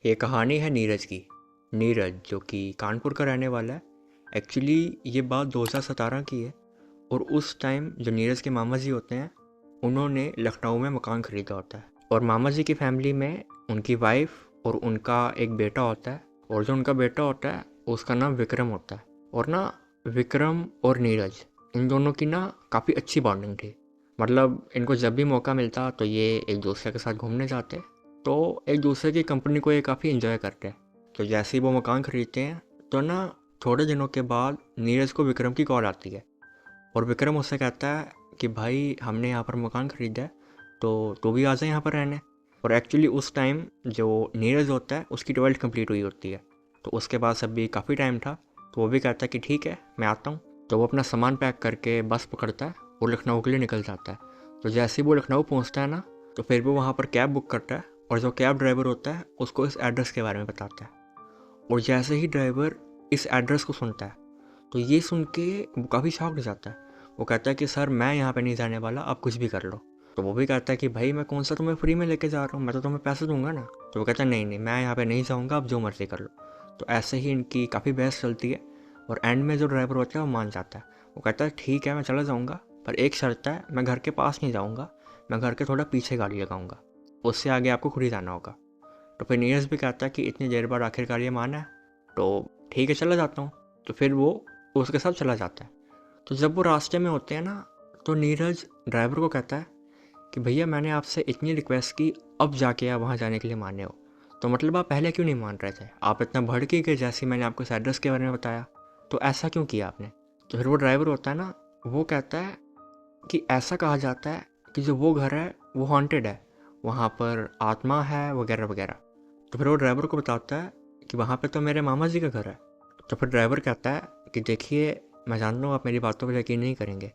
ये कहानी है नीरज की। नीरज जो कि कानपुर का रहने वाला है। एक्चुअली ये बात 2017 की है और उस टाइम जो नीरज के मामा जी होते हैं उन्होंने लखनऊ में मकान ख़रीदा होता है और मामा जी की फैमिली में उनकी वाइफ और उनका एक बेटा होता है और जो उनका बेटा होता है उसका नाम विक्रम होता है। और ना विक्रम और नीरज इन दोनों की ना काफ़ी अच्छी बॉन्डिंग थी। मतलब इनको जब भी मौका मिलता तो ये एक दूसरे के साथ घूमने जाते, तो एक दूसरे की कंपनी को ये काफ़ी इन्जॉय करते हैं। तो जैसे ही वो मकान ख़रीदते हैं तो ना थोड़े दिनों के बाद नीरज को विक्रम की कॉल आती है और विक्रम उससे कहता है कि भाई हमने यहाँ पर मकान ख़रीदा है तो तू भी आ जाए यहाँ पर रहने। और एक्चुअली उस टाइम जो नीरज होता है उसकी 12th कंप्लीट हुई होती है, तो उसके पास अभी काफ़ी टाइम था। तो वो भी कहता है कि ठीक है मैं आता हूँ। तो वो अपना सामान पैक करके बस पकड़ता है और लखनऊ के लिए निकल जाता है। तो जैसे ही वो लखनऊ पहुँचता है ना तो फिर वो वहाँ पर कैब बुक करता है और जो कैब ड्राइवर होता है उसको इस एड्रेस के बारे में बताता है। और जैसे ही ड्राइवर इस एड्रेस को सुनता है तो ये सुन के वो काफ़ी शॉक्ड हो जाता है। वो कहता है कि सर मैं यहाँ पे नहीं जाने वाला, आप कुछ भी कर लो। तो वो भी कहता है कि भाई मैं कौन सा तुम्हें फ्री में लेके जा रहा हूँ, मैं तो तुम्हें पैसे दूंगा ना। तो वो कहता है नहीं नहीं मैं यहाँ पे नहीं जाऊँगा, आप जो मर्ज़ी कर लो। तो ऐसे ही इनकी काफ़ी बहस चलती है और एंड में जो ड्राइवर होता है वो मान जाता है। वो कहता है ठीक है मैं चला जाऊँगा, पर एक शर्त है, मैं घर के पास नहीं जाऊँगा, मैं घर के थोड़ा पीछे गाड़ी लगाऊँगा, उससे आगे आपको खुद ही जाना होगा। तो फिर नीरज भी कहता है कि इतनी देर बाद आखिरकार ये माना है, तो ठीक है चला जाता हूँ। तो फिर वो उसके साथ चला जाता है। तो जब वो रास्ते में होते हैं ना तो नीरज ड्राइवर को कहता है कि भैया मैंने आपसे इतनी रिक्वेस्ट की, अब जाके आप वहाँ जाने के लिए माने हो, तो मतलब आप पहले क्यों नहीं मान रहे थे? आप इतना भड़के गए जैसे मैंने आपको इस एड्रेस के बारे में बताया, तो ऐसा क्यों किया आपने? तो फिर वो ड्राइवर होता है ना वो कहता है कि ऐसा कहा जाता है कि जो वो घर है वो हॉन्टेड है, वहाँ पर आत्मा है वगैरह वगैरह। तो फिर वो ड्राइवर को बताता है कि वहाँ पे तो मेरे मामा जी का घर है। तो फिर ड्राइवर कहता है कि देखिए मैं जानता हूँ आप मेरी बातों पर यकीन नहीं करेंगे,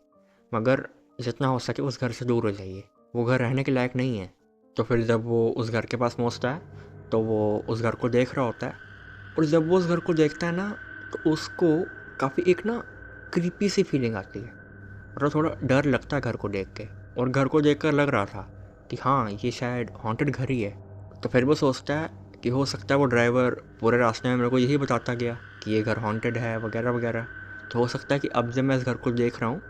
मगर जितना हो सके उस घर से दूर हो जाइए, वो घर रहने के लायक नहीं है। तो फिर जब वो उस घर के पास पहुँचता है तो वो उस घर को देख रहा होता है और जब वो उस घर को देखता है ना तो उसको काफ़ी एक ना क्रीपी सी फीलिंग आती है। मतलब थोड़ा डर लगता है घर को देख के, और घर को देख कर लग रहा था कि हाँ ये शायद हॉन्टेड घर ही है। तो फिर वो सोचता है कि हो सकता है वो ड्राइवर पूरे रास्ते में मेरे को यही बताता गया कि ये घर हॉन्टेड है वगैरह वगैरह। तो हो सकता है कि अब जब मैं इस घर को देख रहा हूँ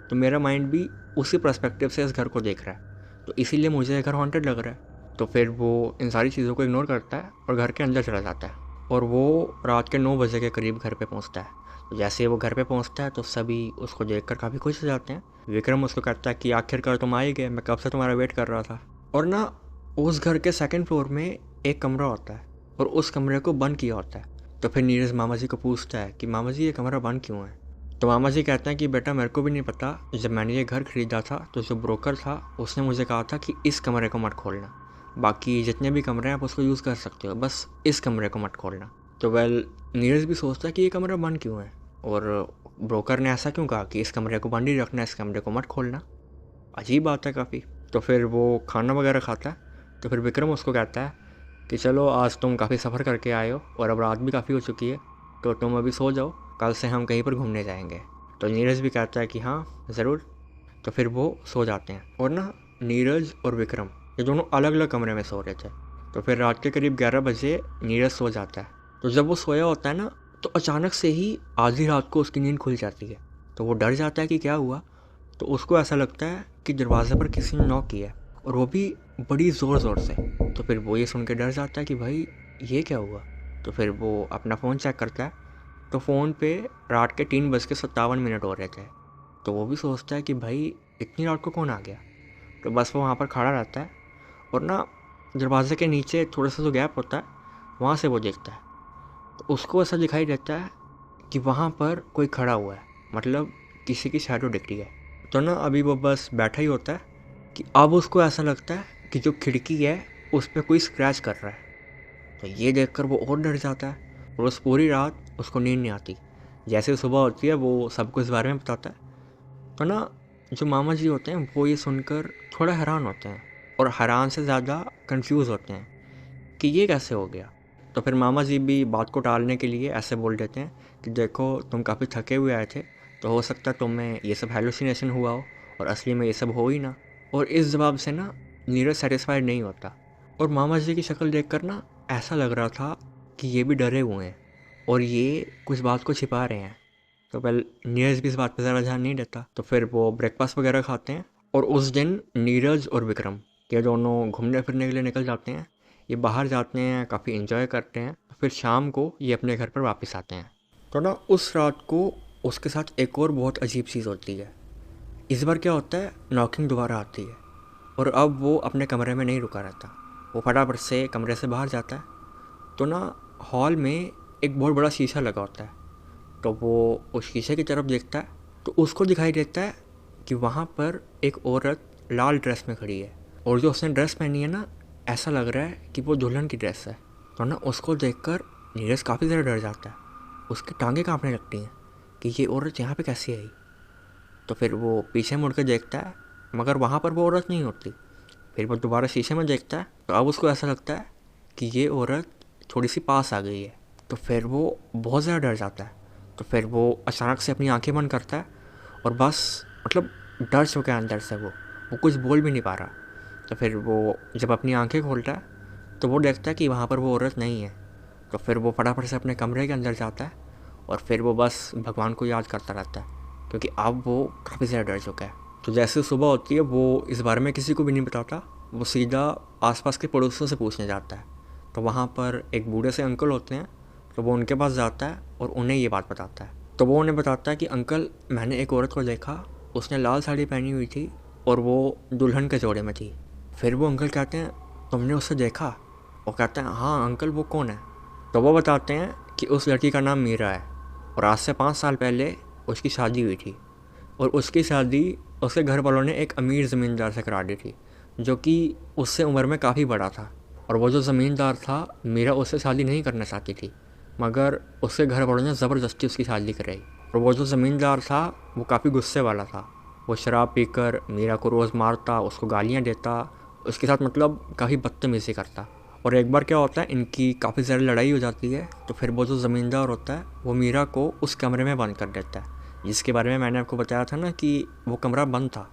तो मेरा माइंड भी उसी पर्सपेक्टिव से इस घर को देख रहा है, तो इसीलिए मुझे ये घर हॉन्टेड लग रहा है। तो फिर वो इन सारी चीज़ों को इग्नोर करता है और घर के अंदर चला जाता है और वो रात के 9 बजे के करीब घर पे पहुंचता है। तो जैसे ही वो घर पे पहुंचता है तो सभी उसको देखकर काफ़ी खुश हो जाते हैं। विक्रम उसको कहता है कि आखिरकार तुम आ ही गए, मैं कब से तुम्हारा वेट कर रहा था। और ना उस घर के सेकंड फ्लोर में एक कमरा होता है और उस कमरे को बंद किया होता है। तो फिर नीरज मामा जी को पूछता है कि मामा जी ये कमरा बंद क्यों है? तो मामा जी कहते हैं कि बेटा मेरे को भी नहीं पता, जब मैंने ये घर खरीदा था तो जो ब्रोकर था उसने मुझे कहा था कि इस कमरे को मत खोलना, बाकी जितने भी कमरे हैं आप उसको यूज़ कर सकते हो, बस इस कमरे को मत खोलना। तो नीरज भी सोचता है कि ये कमरा बंद क्यों है और ब्रोकर ने ऐसा क्यों कहा कि इस कमरे को बंद ही रखना, इस कमरे को मत खोलना। अजीब बात है काफ़ी। तो फिर वो खाना वगैरह खाता है। तो फिर विक्रम उसको कहता है कि चलो आज तुम काफ़ी सफ़र करके आए हो और अब रात भी काफ़ी हो चुकी है, तो तुम अभी सो जाओ, कल से हम कहीं पर घूमने जाएंगे। तो नीरज भी कहता है कि हाँ ज़रूर। तो फिर वो सो जाते हैं और ना नीरज और विक्रम ये दोनों अलग अलग कमरे में सो रहे थे। तो फिर रात के करीब 11 बजे नीरज सो जाता है। तो जब वो सोया होता है ना तो अचानक से ही आधी रात को उसकी नींद खुल जाती है। तो वो डर जाता है कि क्या हुआ। तो उसको ऐसा लगता है कि दरवाज़े पर किसी ने नॉक किया है और वो भी बड़ी ज़ोर ज़ोर से। तो फिर वो ये सुन के डर जाता है कि भाई ये क्या हुआ। तो फिर वो अपना फ़ोन चेक करता है तो फ़ोन पे रात के 3:57 हो रहे थे। तो वो भी सोचता है कि भाई इतनी रात को कौन आ गया। तो बस वो वहाँ पर खड़ा रहता है और ना दरवाजे के नीचे थोड़ा सा जो गैप होता है वहाँ से वो देखता है। तो उसको ऐसा दिखाई देता है कि वहाँ पर कोई खड़ा हुआ है, मतलब किसी की शैडो दिख रही है। तो ना अभी वो बस बैठा ही होता है कि अब उसको ऐसा लगता है कि जो खिड़की है उस पर कोई स्क्रैच कर रहा है। तो ये देखकर वो और डर जाता है और उस पूरी रात उसको नींद नहीं आती। जैसे सुबह होती है वो सबको इस बारे में बताता है। तो ना जो मामा जी होते हैं वो ये सुनकर थोड़ा हैरान होते हैं और हैरान से ज़्यादा कंफ्यूज होते हैं कि ये कैसे हो गया। तो फिर मामा जी भी बात को टालने के लिए ऐसे बोल देते हैं कि देखो तुम काफ़ी थके हुए आए थे, तो हो सकता है तुम्हें ये सब हेलुसिनेशन हुआ हो और असली में ये सब हो ही ना। और इस जवाब से ना नीरज सेटिस्फाइड नहीं होता और मामा जी की शक्ल देखकर ना ऐसा लग रहा था कि ये भी डरे हुए हैं और ये कुछ बात को छिपा रहे हैं। तो वेल नीरज भी इस बात पर ज़्यादा ध्यान नहीं देता। तो फिर वो ब्रेकफास्ट वगैरह खाते हैं और उस दिन नीरज और विक्रम ये दोनों घूमने फिरने के लिए निकल जाते हैं। ये बाहर जाते हैं, काफ़ी इन्जॉय करते हैं। फिर शाम को ये अपने घर पर वापस आते हैं। तो ना उस रात को उसके साथ एक और बहुत अजीब चीज़ होती है। इस बार क्या होता है, नॉकिंग दोबारा आती है और अब वो अपने कमरे में नहीं रुका रहता। वो फटाफट से कमरे से बाहर जाता है। तो ना हॉल में एक बहुत बड़ा शीशा लगा होता है। तो वो उस शीशे की तरफ देखता है तो उसको दिखाई देता है कि वहाँ पर एक औरत लाल ड्रेस में खड़ी है और जो उसने ड्रेस पहनी है ना, ऐसा लग रहा है कि वो दुल्हन की ड्रेस है। तो ना उसको देखकर नीरज काफ़ी ज़्यादा डर जाता है। उसकी टांगें कांपने लगती हैं कि ये औरत यहाँ पे कैसे आई। तो फिर वो पीछे मुड़ के देखता है मगर वहाँ पर वो औरत नहीं होती। फिर वो दोबारा शीशे में देखता है तो अब उसको ऐसा लगता है कि ये औरत थोड़ी सी पास आ गई है। तो फिर वो बहुत ज़्यादा डर जाता है। तो फिर वो अचानक से अपनी आंखें बंद करता है और बस मतलब डर चुका है अंदर से। वो कुछ बोल भी नहीं पा रहा। तो फिर वो जब अपनी आंखें खोलता है तो वो देखता है कि वहाँ पर वो औरत नहीं है। तो फिर वो फटाफट से अपने कमरे के अंदर जाता है और फिर वो बस भगवान को याद करता रहता है क्योंकि अब वो काफ़ी ज़्यादा डर चुका है। तो जैसे सुबह होती है वो इस बारे में किसी को भी नहीं बताता। वो सीधा आसपास के पड़ोसियों से पूछने जाता है। तो वहाँ पर एक बूढ़े से अंकल होते हैं। तो वो उनके पास जाता है और उन्हें ये बात बताता है। तो वो उन्हें बताता है कि अंकल, मैंने एक औरत को देखा, उसने लाल साड़ी पहनी हुई थी और वो दुल्हन के जोड़े में थी। फिर वो अंकल कहते हैं, तुमने उसे देखा? वो कहते हैं, हाँ अंकल, वो कौन है? तो वो बताते हैं कि उस लड़की का नाम मीरा है और आज से 5 साल पहले उसकी शादी हुई थी और उसकी शादी उसके घर वालों ने एक अमीर ज़मींदार से करा दी थी जो कि उससे उम्र में काफ़ी बड़ा था। और वो जो ज़मींदार था, मीरा उससे शादी नहीं करना चाहती थी मगर उसके घर वालों ने ज़बरदस्ती उसकी शादी कराई। और वो जो ज़मींदार था वो काफ़ी गुस्से वाला था। वो शराब पीकर मीरा को रोज़ मारता, उसको गालियाँ देता, उसके साथ मतलब काफ़ी बदतमीज़ी करता। और एक बार क्या होता है, इनकी काफ़ी ज़्यादा लड़ाई हो जाती है। तो फिर वो जो ज़मींदार होता है वो मीरा को उस कमरे में बंद कर देता है जिसके बारे में मैंने आपको बताया था ना कि वो कमरा बंद था।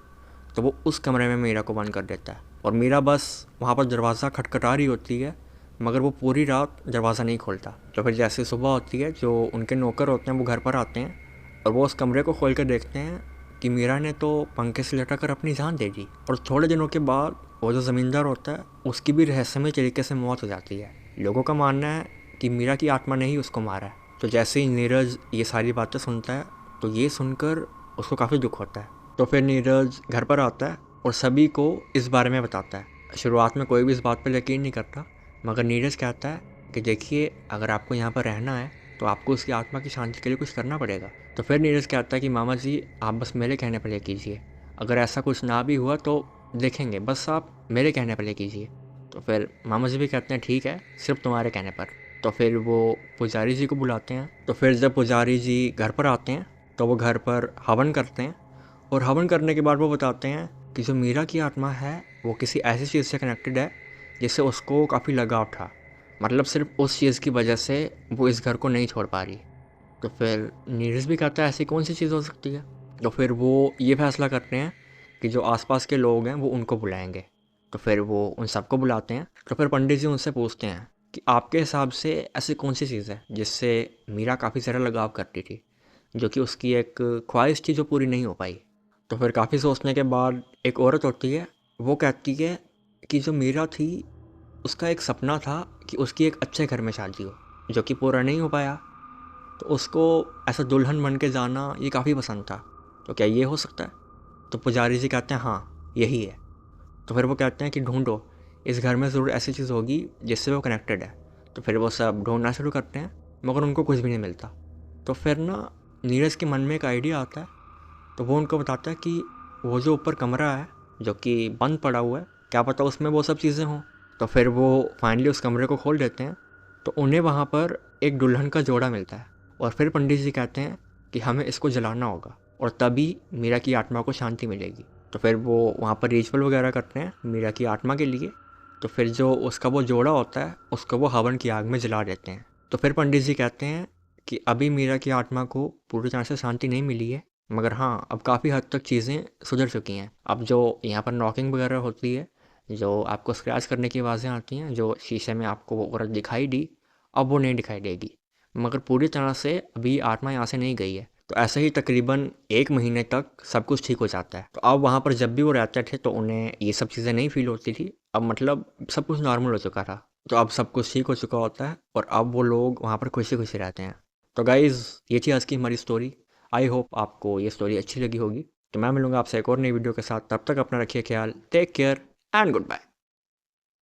तो वो उस कमरे में मीरा को बंद कर देता है और मीरा बस वहाँ पर दरवाज़ा खटखटा रही होती है मगर वो पूरी रात दरवाज़ा नहीं खोलता। तो फिर जैसे सुबह होती है, जो उनके नौकर होते हैं वो घर पर आते हैं और वो उस कमरे को खोल कर देखते हैं कि मीरा ने तो पंखे से लटक कर अपनी जान दे दी। और थोड़े दिनों के बाद वो जो ज़मींदार होता है उसकी भी रहस्यमय तरीके से मौत हो जाती है। लोगों का मानना है कि मीरा की आत्मा ने ही उसको मारा है। तो जैसे ही नीरज ये सारी बातें सुनता है तो ये सुनकर उसको काफ़ी दुख होता है। तो फिर नीरज घर पर आता है और सभी को इस बारे में बताता है। शुरुआत में कोई भी इस बात पर यकीन नहीं करता मगर नीरज कहता है कि देखिए, अगर आपको यहाँ पर रहना है तो आपको उसकी आत्मा की शांति के लिए कुछ करना पड़ेगा। तो फिर नीरज कहता है कि मामा जी, आप बस मेरे कहने पर ये कीजिए, अगर ऐसा कुछ ना भी हुआ तो देखेंगे, बस आप मेरे कहने पर ये कीजिए। तो फिर मामा जी भी कहते हैं ठीक है, सिर्फ तुम्हारे कहने पर। तो फिर वो पुजारी जी को बुलाते हैं। तो फिर जब पुजारी जी घर पर आते हैं तो वो घर पर हवन करते हैं और हवन करने के बाद वो बताते हैं कि जो मीरा की आत्मा है वो किसी ऐसी चीज़ से कनेक्टेड है जिससे उसको काफ़ी लगाव था। मतलब सिर्फ उस चीज़ की वजह से वो इस घर को नहीं छोड़ पा रही। तो फिर नीरज भी कहता है ऐसी कौन सी चीज़ हो सकती है। तो फिर वो ये फैसला करते हैं कि जो आसपास के लोग हैं वो उनको बुलाएंगे। तो फिर वो उन सबको बुलाते हैं। तो फिर पंडित जी उनसे पूछते हैं कि आपके हिसाब से ऐसी कौन सी चीज़ है जिससे मीरा काफ़ी ज़्यादा लगाव करती थी, जो कि उसकी एक ख्वाहिश थी जो पूरी नहीं हो पाई। तो फिर काफ़ी सोचने के बाद एक औरत होती है, वो कहती है कि जो मीरा थी उसका एक सपना था कि उसकी एक अच्छे घर में शादी हो, जो कि पूरा नहीं हो पाया। तो उसको ऐसा दुल्हन बन के जाना ये काफ़ी पसंद था। तो क्या ये हो सकता है? तो पुजारी जी कहते हैं हाँ, यही है। तो फिर वो कहते हैं कि ढूंढो, इस घर में ज़रूर ऐसी चीज़ होगी जिससे वो कनेक्टेड है। तो फिर वो सब ढूंढना शुरू करते हैं मगर उनको कुछ भी नहीं मिलता। तो फिर ना नीरज के मन में एक आइडिया आता है। तो वो उनको बताता है कि वो जो ऊपर कमरा है जो कि बंद पड़ा हुआ है, क्या पता उसमें वो सब चीज़ें हों। तो फिर वो फाइनली उस कमरे को खोल देते हैं। तो उन्हें वहाँ पर एक दुल्हन का जोड़ा मिलता है और फिर पंडित जी कहते हैं कि हमें इसको जलाना होगा और तभी मीरा की आत्मा को शांति मिलेगी। तो फिर वो वहाँ पर रिचुअल वगैरह करते हैं मीरा की आत्मा के लिए। तो फिर जो उसका वो जोड़ा होता है उसको वो हवन की आग में जला देते हैं। तो फिर पंडित जी कहते हैं कि अभी मीरा की आत्मा को पूरी तरह से शांति नहीं मिली है मगर हाँ, अब काफ़ी हद तक चीज़ें सुधर चुकी हैं। अब जो यहाँ पर नॉकिंग वगैरह होती है जो आपको स्क्रैच करने की आवाज़ें आती हैं, जो शीशे में आपको वो औरत दिखाई दी, अब वो नहीं दिखाई देगी, मगर पूरी तरह से अभी आत्मा यहाँ से नहीं गई है। तो ऐसे ही तकरीबन 1 महीने तक सब कुछ ठीक हो जाता है। तो अब वहाँ पर जब भी वो रहते थे तो उन्हें ये सब चीज़ें नहीं फ़ील होती थी। अब मतलब सब कुछ नॉर्मल हो चुका था। तो अब सब कुछ ठीक हो चुका होता है और अब वो लोग वहाँ पर खुशी-खुशी रहते हैं। तो गाइज़, ये थी आज की हमारी स्टोरी। आई होप आपको ये स्टोरी अच्छी लगी होगी। तो मैं मिलूँगा आपसे एक और नई वीडियो के साथ। तब तक अपना रखिए ख़्याल। Take care and good bye.